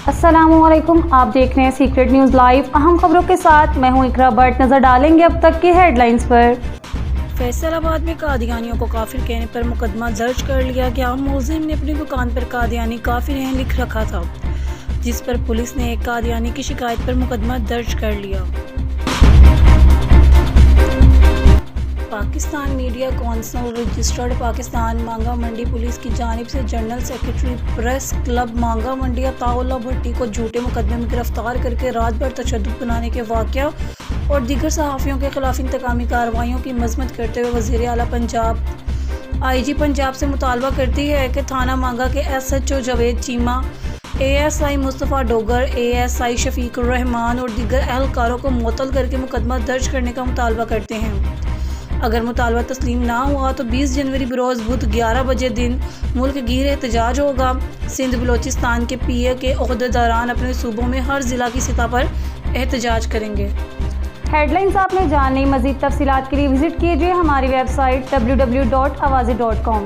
अस्सलामुअलैकुम, आप देख रहे हैं सीक्रेट न्यूज़ लाइव। अहम खबरों के साथ मैं हूं इकरा भट्ट। नजर डालेंगे अब तक की हेडलाइंस पर। फैसलाबाद में कादियानियों को काफिर कहने पर मुकदमा दर्ज कर लिया गया। मुलजिम ने अपनी दुकान पर कादियानी काफिर हैं लिख रखा था, जिस पर पुलिस ने एक कादियानी की शिकायत पर मुकदमा दर्ज कर लिया। Pakistan media council registered Pakistan मांगा मंडी पुलिस की जानिब से जनरल सेक्रेटरी प्रेस क्लब मांगा मंडी अताउल्लाह भट्टी को झूठे मुकदमे में गिरफ्तार करके रात भर तशद्दुद बनाने के वाक़या और दीगर सहाफ़ियों के खिलाफ इंतकामी कार्रवाइयों की मज़म्मत करते हुए वज़ीर आला पंजाब IG पंजाब से मुतालबा करती है कि थाना मांगा के SHO Javed Cheema, ASI Mustafa Dogar, ASI Shafiq Rahman और दीगर एहलकारों को मुअत्तल करके मुकदमा दर्ज करने का मुतालबा करते हैं। अगर मुतालबा तस्लीम ना हुआ तो 20 जनवरी बरोज़ बुध 11 बजे दिन मुल्क गिर एहतजाज होगा। सिंध बलोचिस्तान के PA के ओहदेदारान अपने सूबों में हर ज़िला की सतह पर एहतजाज करेंगे। हेडलाइंस आपने जाननी, मज़ीद तफसीलात के लिए विजिट कीजिए हमारी वेबसाइट www.awazi.com।